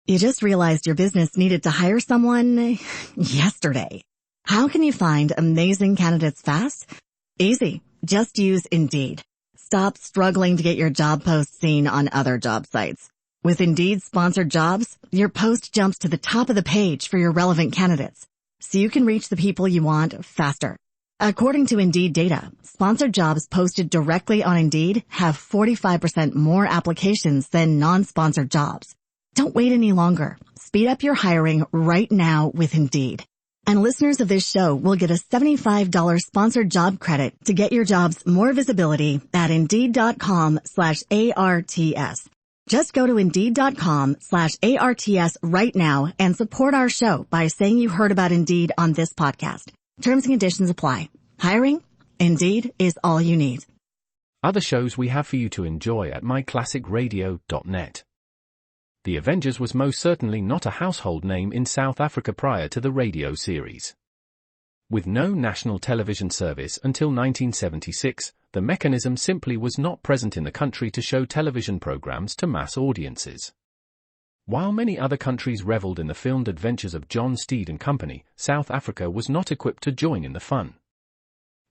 You just realized your business needed to hire someone yesterday. How can you find amazing candidates fast? Easy. Just use Indeed. Stop struggling to get your job post seen on other job sites. With Indeed sponsored jobs, your post jumps to the top of the page for your relevant candidates, so you can reach the people you want faster. According to Indeed data, sponsored jobs posted directly on Indeed have 45% more applications than non-sponsored jobs. Don't wait any longer. Speed up your hiring right now with Indeed. And listeners of this show will get a $75 sponsored job credit to get your jobs more visibility at Indeed.com/ARTS. Just go to Indeed.com/ARTS right now and support our show by saying you heard about Indeed on this podcast. Terms and conditions apply. Hiring? Indeed is all you need. Other shows we have for you to enjoy at myclassicradio.net. The Avengers was most certainly not a household name in South Africa prior to the radio series. With no national television service until 1976, the mechanism simply was not present in the country to show television programs to mass audiences. While many other countries reveled in the filmed adventures of John Steed and Company, South Africa was not equipped to join in the fun.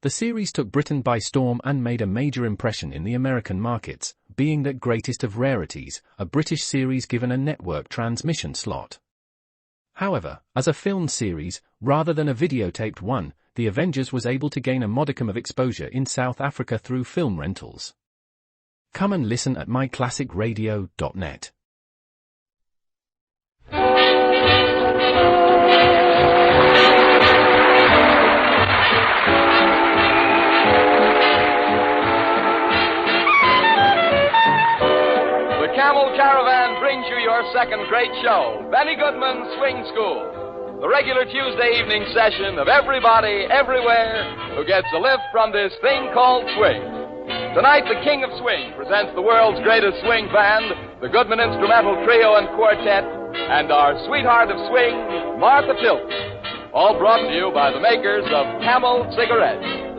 The series took Britain by storm and made a major impression in the American markets, being that greatest of rarities, a British series given a network transmission slot. However, as a filmed series, rather than a videotaped one, The Avengers was able to gain a modicum of exposure in South Africa through film rentals. Come and listen at myclassicradio.net. Camel Caravan brings you your second great show, Benny Goodman's Swing School, the regular Tuesday evening session of everybody, everywhere, who gets a lift from this thing called swing. Tonight, the King of Swing presents the world's greatest swing band, the Goodman Instrumental Trio and Quartet, and our sweetheart of swing, Martha Tilton. All brought to you by the makers of Camel Cigarettes.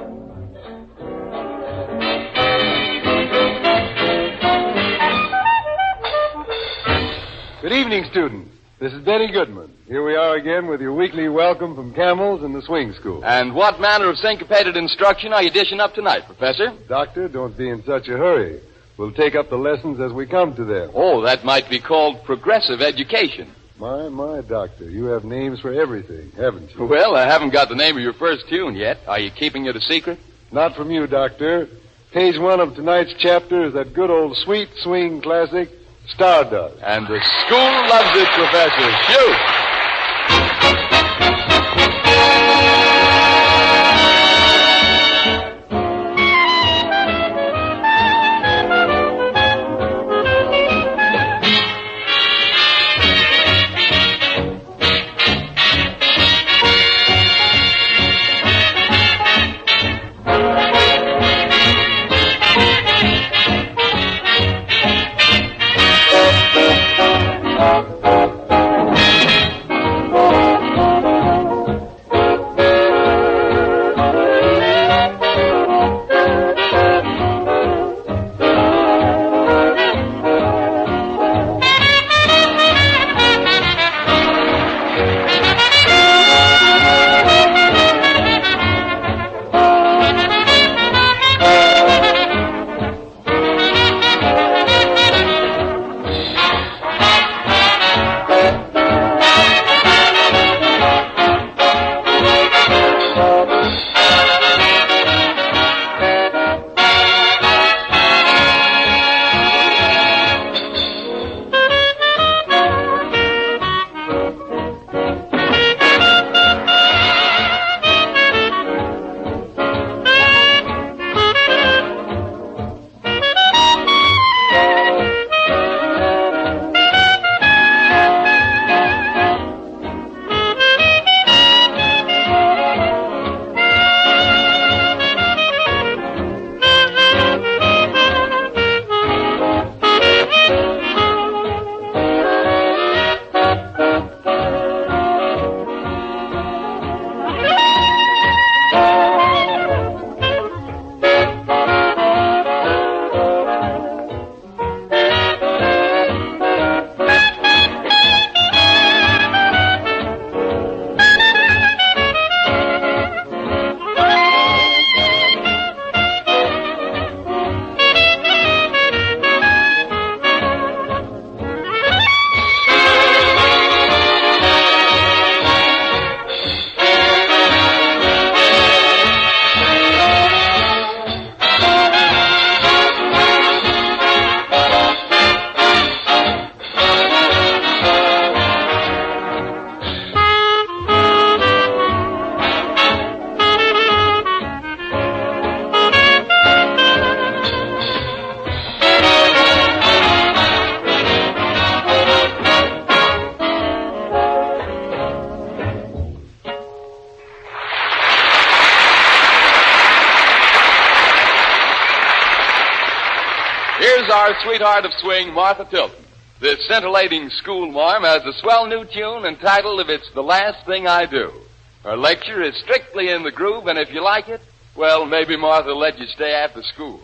Good evening, students. This is Benny Goodman. Here we are again with your weekly welcome from Camels and the Swing School. And what manner of syncopated instruction are you dishing up tonight, Professor? Doctor, don't be in such a hurry. We'll take up the lessons as we come to them. Oh, that might be called progressive education. My, Doctor, you have names for everything, haven't you? Well, I haven't got the name of your first tune yet. Are you keeping it a secret? Not from you, Doctor. Page 1 of tonight's chapter is that good old sweet swing classic, Stardust. And the school loves it, Professor. Shoot! our sweetheart of swing, Martha Tilton. This scintillating school marm has a swell new tune entitled If It's the Last Thing I Do. Her lecture is strictly in the groove, and if you like it, well, maybe Martha will let you stay after school.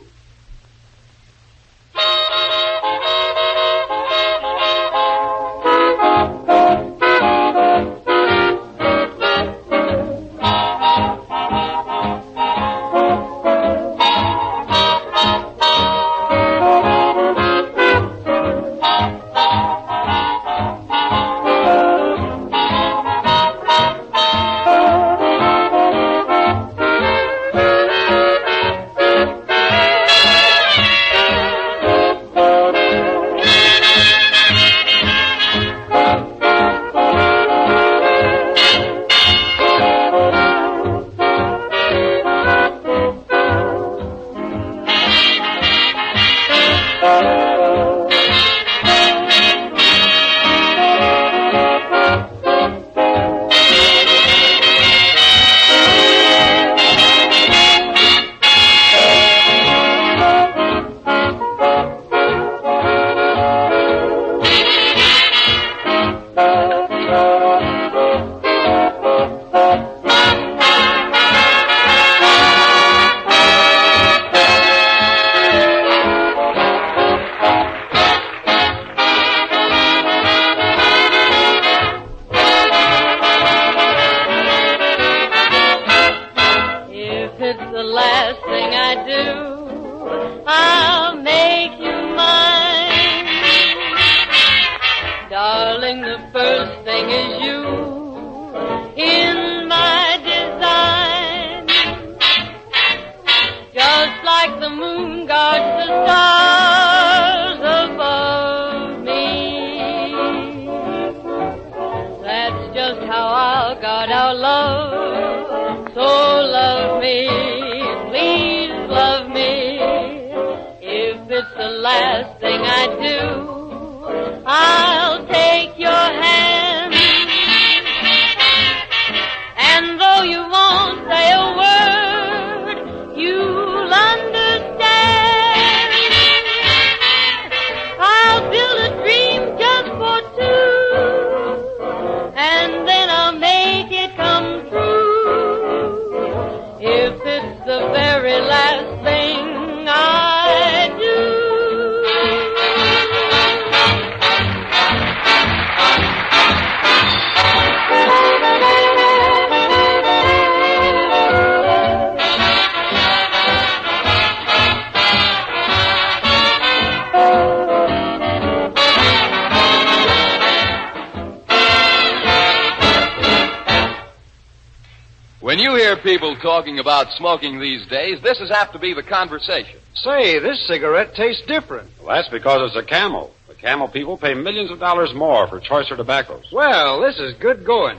When you hear people talking about smoking these days, this is apt to be the conversation. Say, this cigarette tastes different. Well, that's because it's a Camel. The Camel people pay millions of dollars more for choicer tobaccos. Well, this is good going.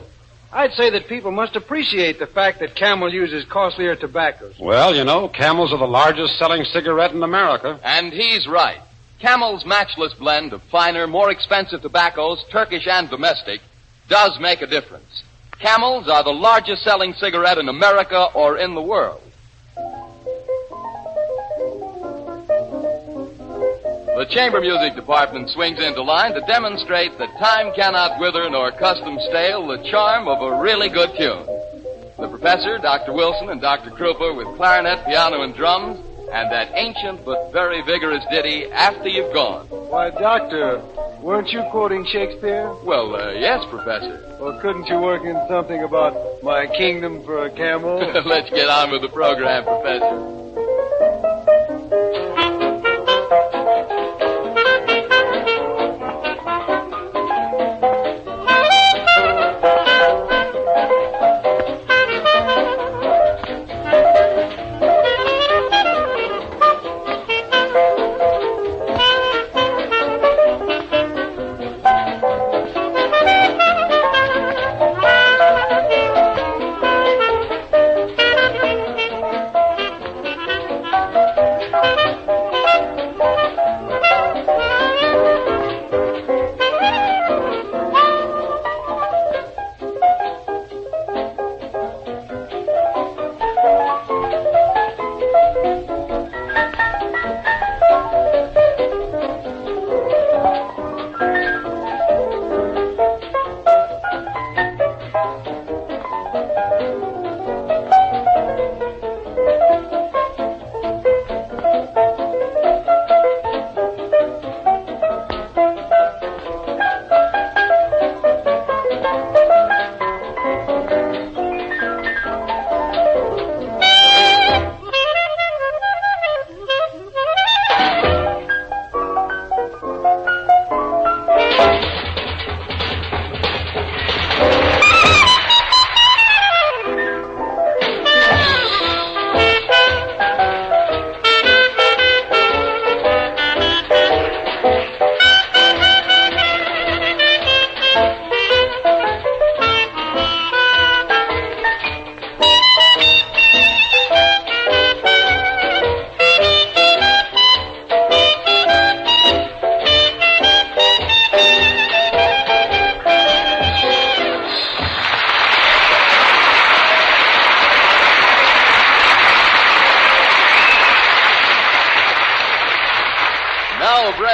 I'd say that people must appreciate the fact that Camel uses costlier tobaccos. Well, you know, Camels are the largest selling cigarette in America. And he's right. Camel's matchless blend of finer, more expensive tobaccos, Turkish and domestic, does make a difference. Camels are the largest selling cigarette in America or in the world. The chamber music department swings into line to demonstrate that time cannot wither nor custom stale the charm of a really good tune. The professor, Dr. Wilson, and Dr. Krupa with clarinet, piano, and drums, and that ancient but very vigorous ditty, After You've Gone. Why, Doctor, weren't you quoting Shakespeare? Well, yes, Professor. Well, couldn't you work in something about my kingdom for a camel? Let's get on with the program, Professor.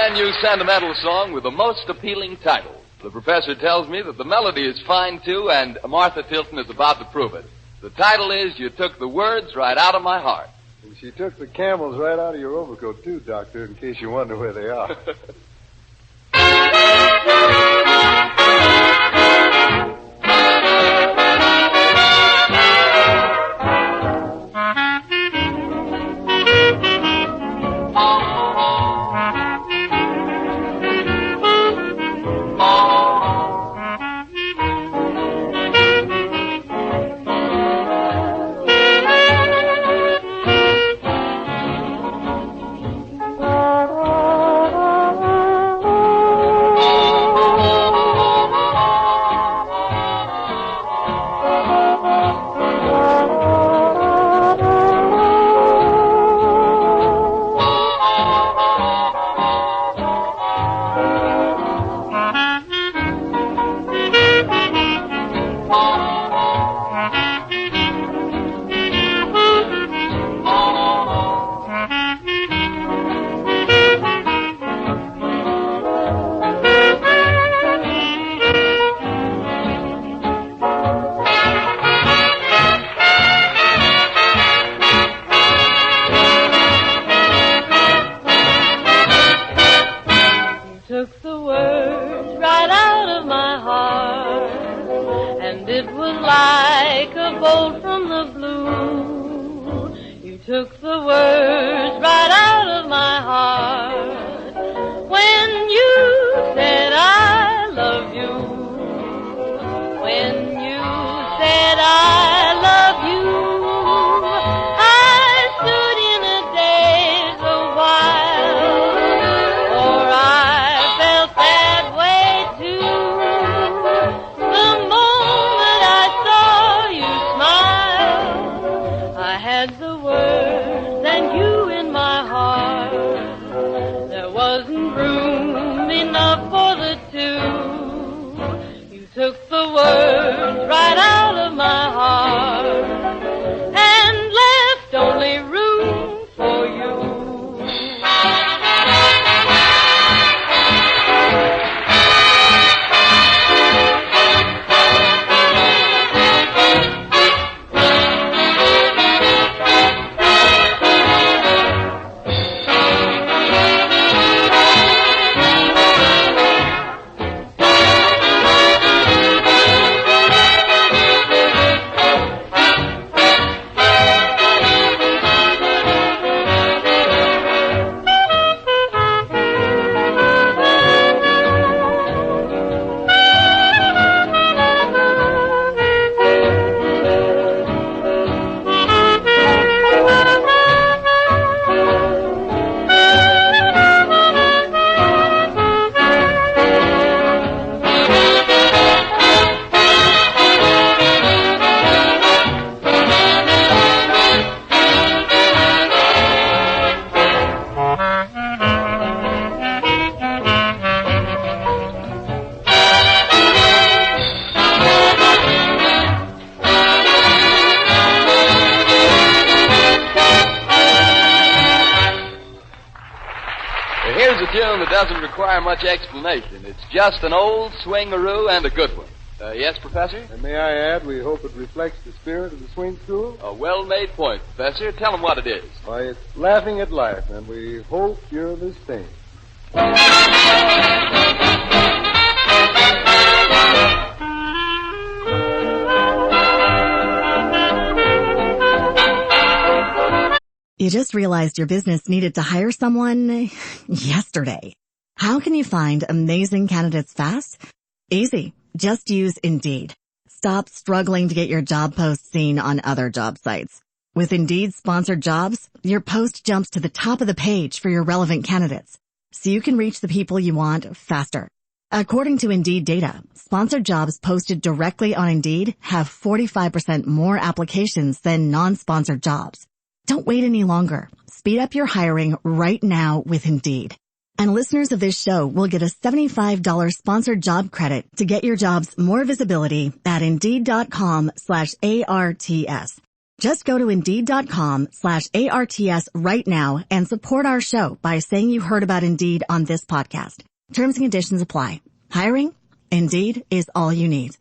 brand new sentimental song with the most appealing title. The professor tells me that the melody is fine, too, and Martha Tilton is about to prove it. The title is You Took the Words Right Out of My Heart. And she took the camels right out of your overcoat, too, Doctor, in case you wonder where they are. Doesn't require much explanation. It's just an old swingaroo and a good one. Yes, Professor? And may I add, we hope it reflects the spirit of the swing school? A well-made point, Professor. Tell them what it is. Why, it's laughing at life, and we hope you're the same. You just realized your business needed to hire someone yesterday. How can you find amazing candidates fast? Easy. Just use Indeed. Stop struggling to get your job post seen on other job sites. With Indeed sponsored jobs, your post jumps to the top of the page for your relevant candidates, so you can reach the people you want faster. According to Indeed data, sponsored jobs posted directly on Indeed have 45% more applications than non-sponsored jobs. Don't wait any longer. Speed up your hiring right now with Indeed. And listeners of this show will get a $75 sponsored job credit to get your jobs more visibility at Indeed.com/ARTS. Just go to Indeed.com/ARTS right now and support our show by saying you heard about Indeed on this podcast. Terms and conditions apply. Hiring? Indeed is all you need.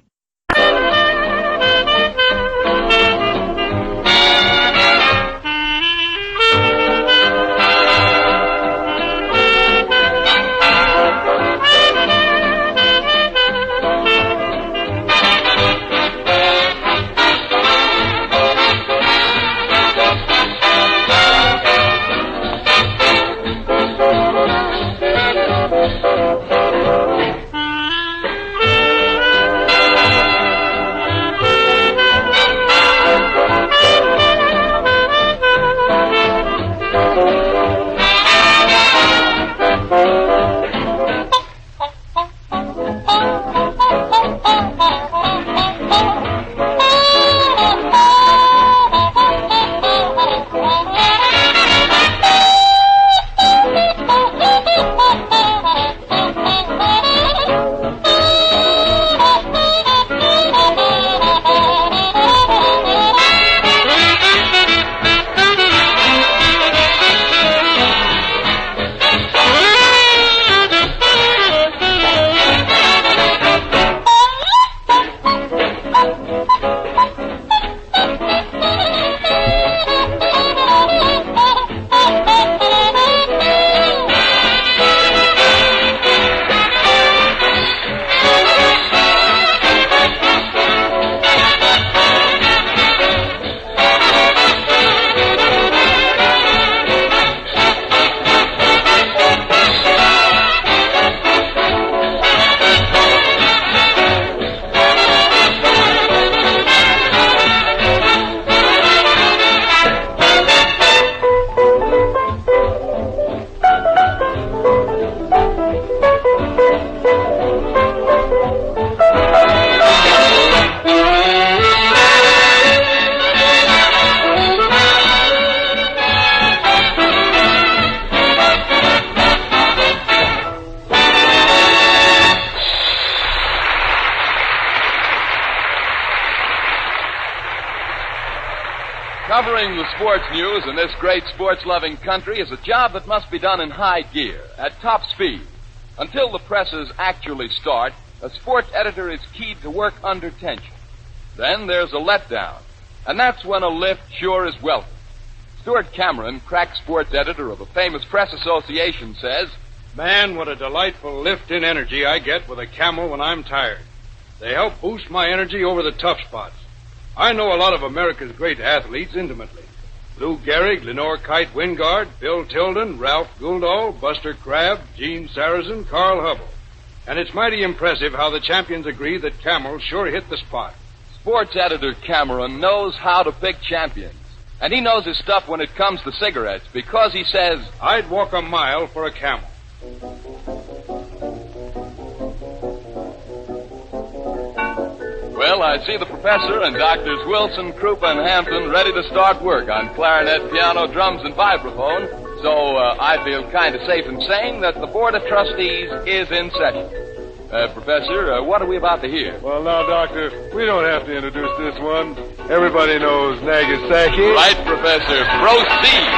Covering the sports news in this great sports-loving country is a job that must be done in high gear, at top speed. Until the presses actually start, a sports editor is keyed to work under tension. Then there's a letdown, and that's when a lift sure is welcome. Stuart Cameron, crack sports editor of a famous press association, says, "Man, what a delightful lift in energy I get with a Camel when I'm tired. They help boost my energy over the tough spots. I know a lot of America's great athletes intimately. Lou Gehrig, Lenore Kite Wingard, Bill Tilden, Ralph Guldahl, Buster Crabbe, Gene Sarazen, Carl Hubble. And it's mighty impressive how the champions agree that Camel sure hit the spot." Sports editor Cameron knows how to pick champions. And he knows his stuff when it comes to cigarettes because he says, "I'd walk a mile for a Camel." Well, I see the professor and Doctors Wilson, Krupa, and Hampton ready to start work on clarinet, piano, drums, and vibraphone, so I feel kind of safe in saying that the Board of Trustees is in session. Professor, what are we about to hear? Well, now, Doctor, we don't have to introduce this one. Everybody knows Nagasaki. Right, Professor. Proceed.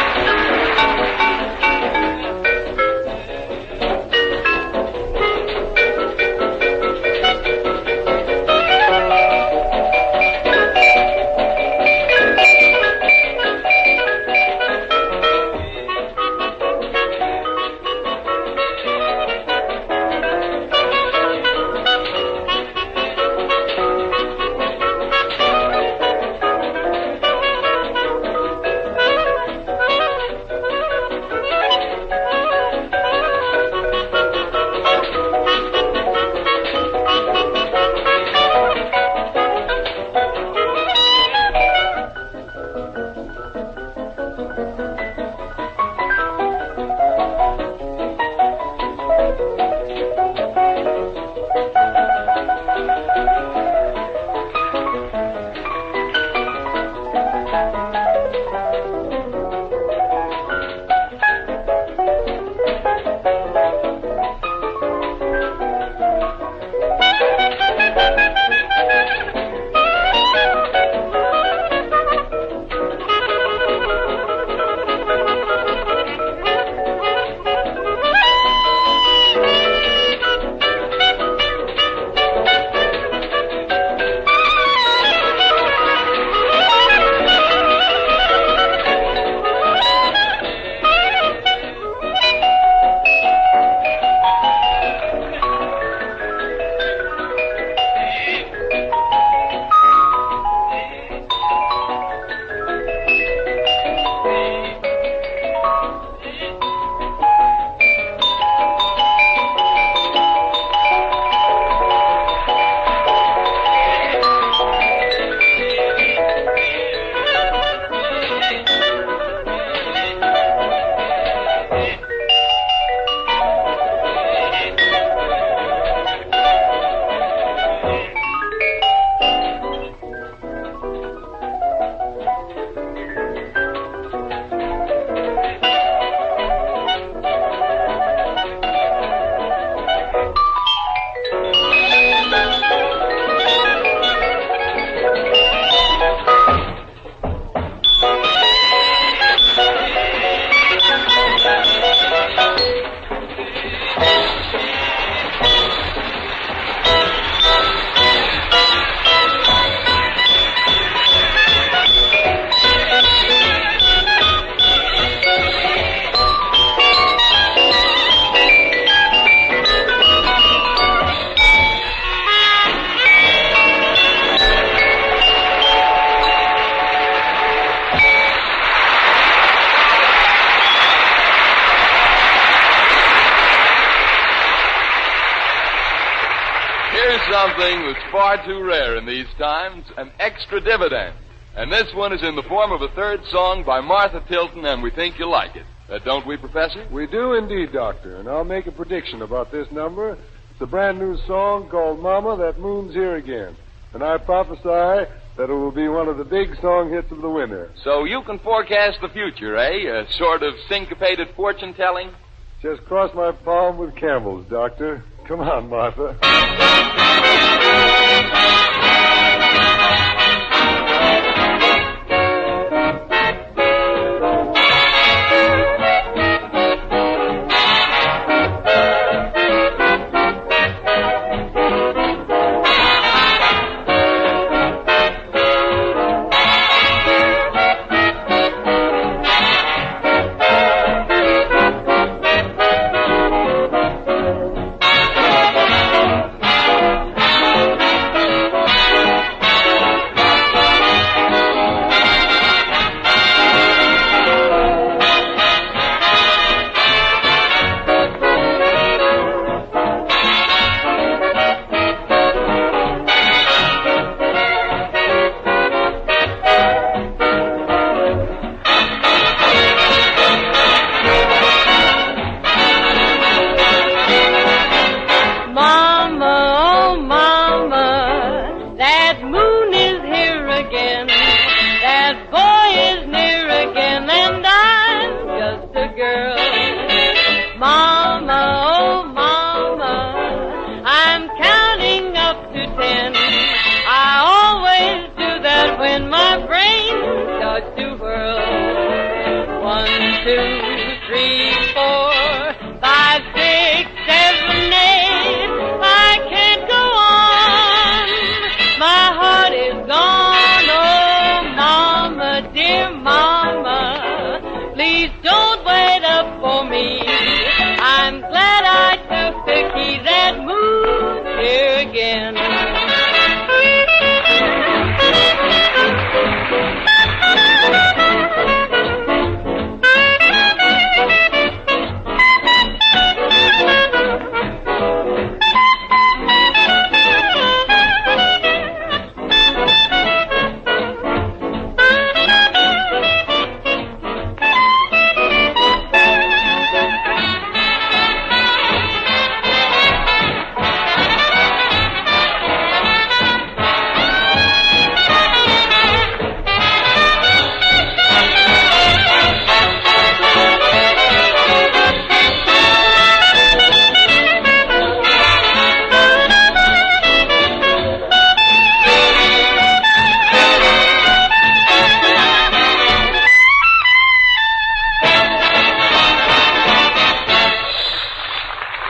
something that's far too rare in these times, an extra dividend. And this one is in the form of a third song by Martha Tilton, and we think you'll like it. Don't we, Professor? We do indeed, Doctor, and I'll make a prediction about this number. It's a brand new song called Mama, That Moon's Here Again. And I prophesy that it will be one of the big song hits of the winter. So you can forecast the future, eh? A sort of syncopated fortune-telling? Just cross my palm with Campbell's, Doctor. Come on, Martha.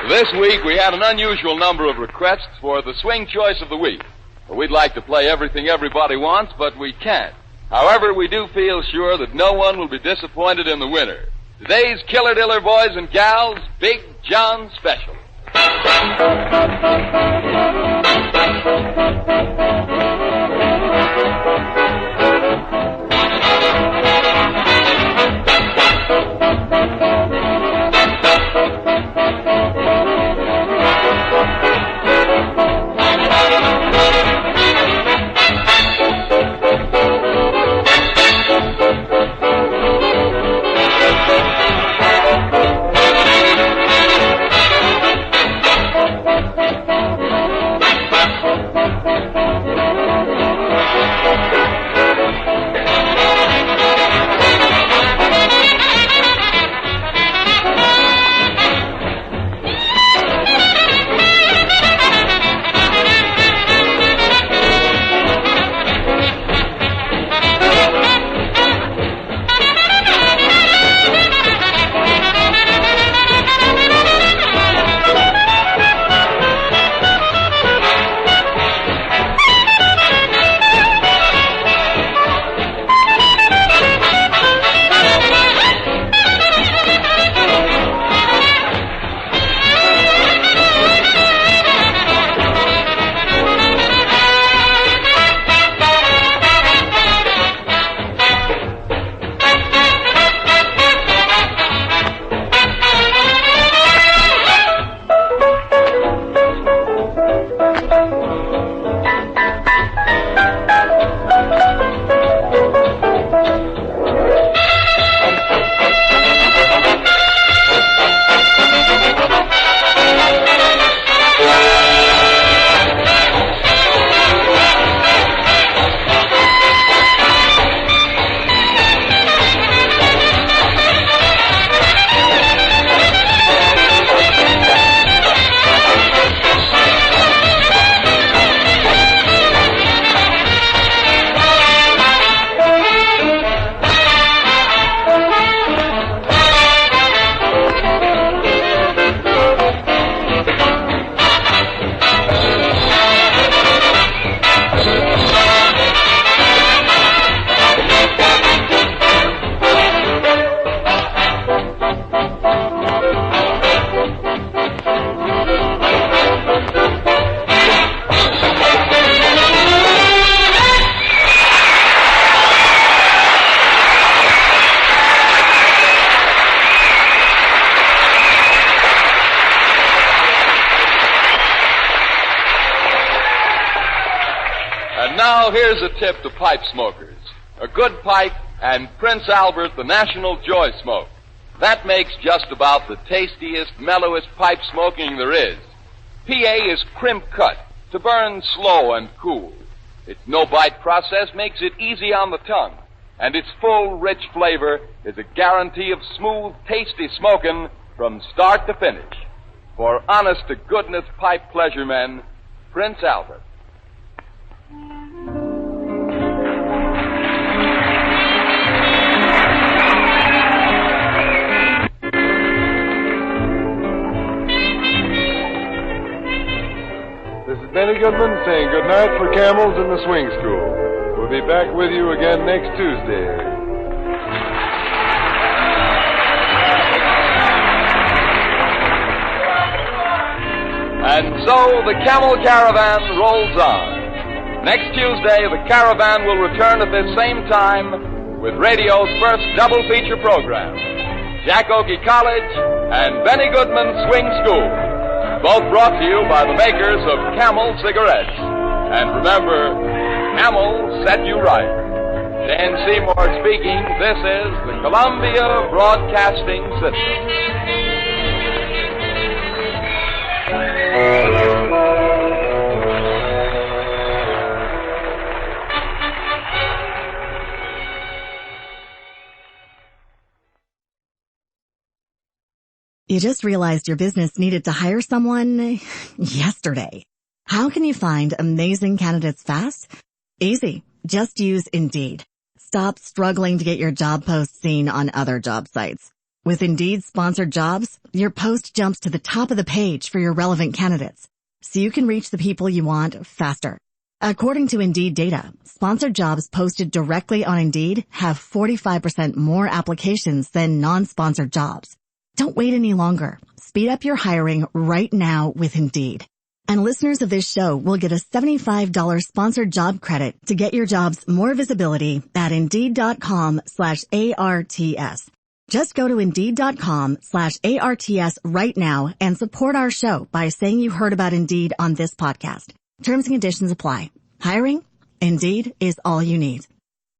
This week we had an unusual number of requests for the swing choice of the week. We'd like to play everything everybody wants, but we can't. However, we do feel sure that no one will be disappointed in the winner. Today's Killer Diller boys and gals, Big John Special. And now here's a tip to pipe smokers. A good pipe and Prince Albert, the national joy smoke. That makes just about the tastiest, mellowest pipe smoking there is. PA is crimp cut to burn slow and cool. Its no-bite process makes it easy on the tongue, and its full, rich flavor is a guarantee of smooth, tasty smoking from start to finish. For honest-to-goodness pipe pleasure men, Prince Albert. This is Benny Goodman saying good night for Camels in the Swing School. We'll be back with you again next Tuesday. And so the Camel Caravan rolls on. Next Tuesday, the Caravan will return at this same time with radio's first double feature program, Jack Oakey College and Benny Goodman Swing School, both brought to you by the makers of Camel cigarettes. And remember, Camel set you right. Dan Seymour speaking. This is the Columbia Broadcasting System. You just realized your business needed to hire someone yesterday. How can you find amazing candidates fast? Easy. Just use Indeed. Stop struggling to get your job post seen on other job sites. With Indeed sponsored jobs, your post jumps to the top of the page for your relevant candidates, so you can reach the people you want faster. According to Indeed data, sponsored jobs posted directly on Indeed have 45% more applications than non-sponsored jobs. Don't wait any longer. Speed up your hiring right now with Indeed. And listeners of this show will get a $75 sponsored job credit to get your jobs more visibility at Indeed.com/ARTS. Just go to Indeed.com/ARTS right now and support our show by saying you heard about Indeed on this podcast. Terms and conditions apply. Hiring? Indeed is all you need.